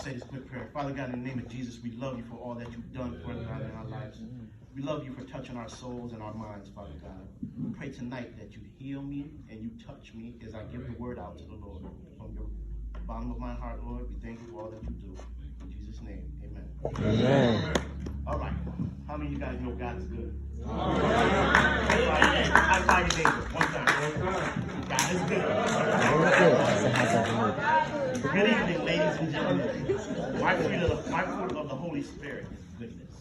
say this quick prayer. Father God, in the name of Jesus, we love you for all that you've done for us in our lives. We love you for touching our souls and our minds, Father God. We pray tonight that you heal me and you touch me as I give the word out to the Lord. From the bottom of my heart, Lord, we thank you for all that you do. In Jesus' name, amen. Amen. All right. How many of you guys know God is good? High five your neighbor. One time. God is good. Good evening, ladies and gentlemen. My fruit of the Holy Spirit is goodness.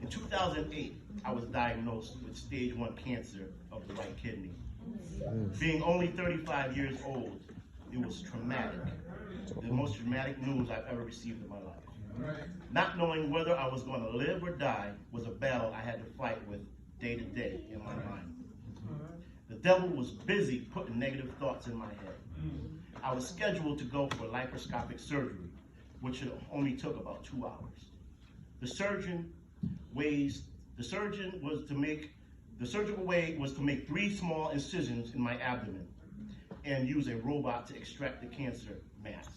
In 2008, I was diagnosed with stage 1 cancer of the right kidney. Being only 35 years old, it was traumatic. The most traumatic news I've ever received in my life. Not knowing whether I was going to live or die was a battle I had to fight with day to day in my mind. The devil was busy putting negative thoughts in my head. I was scheduled to go for laparoscopic surgery, which only took about 2 hours. The surgical way was to make 3 small incisions in my abdomen and use a robot to extract the cancer mass.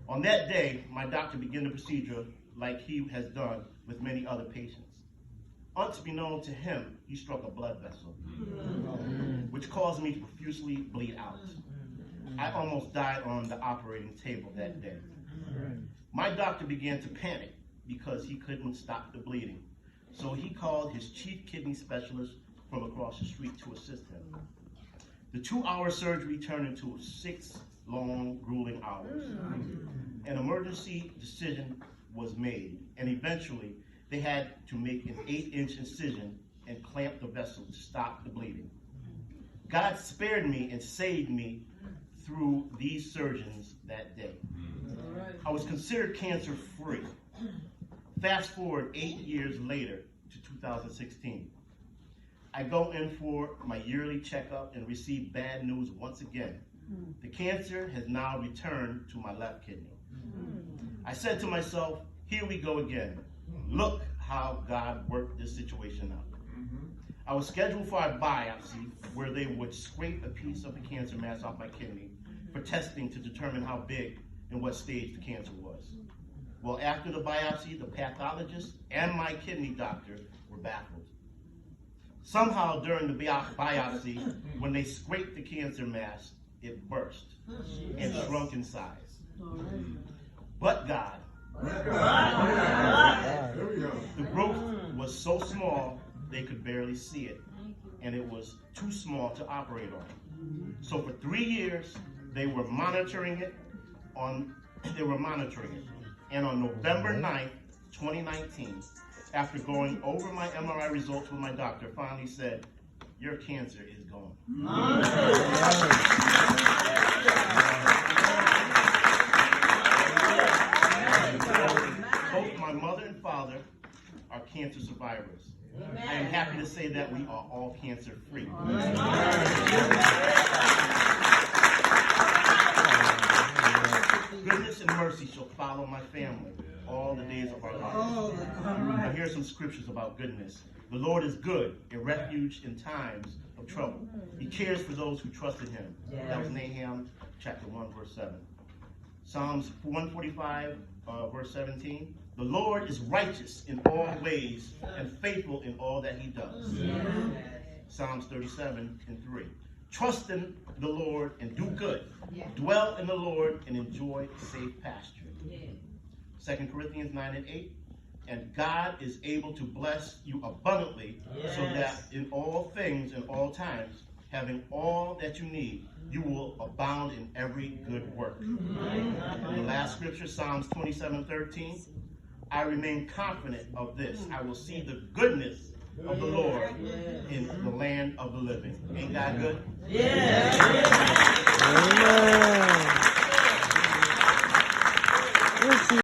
On that day, my doctor began the procedure like he has done with many other patients. Unbeknown to him, he struck a blood vessel, which caused me to profusely bleed out. I almost died on the operating table that day. My doctor began to panic because he couldn't stop the bleeding. So he called his chief kidney specialist from across the street to assist him. The 2-hour surgery turned into 6 long, grueling hours. An emergency decision was made, and eventually they had to make an 8-inch incision and clamp the vessel to stop the bleeding. God spared me and saved me through these surgeons that day. I was considered cancer-free. Fast forward 8 years later to 2016. I go in for my yearly checkup and receive bad news once again. The cancer has now returned to my left kidney. I said to myself, here we go again. Look how God worked this situation out. I was scheduled for a biopsy where they would scrape a piece of the cancer mass off my kidney for testing to determine how big and what stage the cancer was. Well, after the biopsy, the pathologist and my kidney doctor were baffled. Somehow during the biopsy, when they scraped the cancer mass, it burst and shrunk in size. But God, the growth was so small they could barely see it, and it was too small to operate on. So for 3 years, they were monitoring it. And on November 9th, 2019, after going over my MRI results with my doctor, finally said, your cancer is gone. Both my mother and father are cancer survivors. I am happy to say that we are all cancer-free. Goodness and mercy shall follow my family all the days of our lives. Now here are some scriptures about goodness. The Lord is good, a refuge in times of trouble. He cares for those who trust in him. That was Nahum chapter 1, verse 7. Psalms 145, verse 17. The Lord is righteous in all ways and faithful in all that he does. Psalms 37 and 3. Trust in the Lord and do good. Dwell in the Lord and enjoy safe pasture. 2 Corinthians 9 and 8. And God is able to bless you abundantly, so that in all things and all times, having all that you need, you will abound in every good work. And the last scripture, Psalms 27:13. I remain confident of this. I will see the goodness of the Lord in the land of the living. Ain't God good? Amen.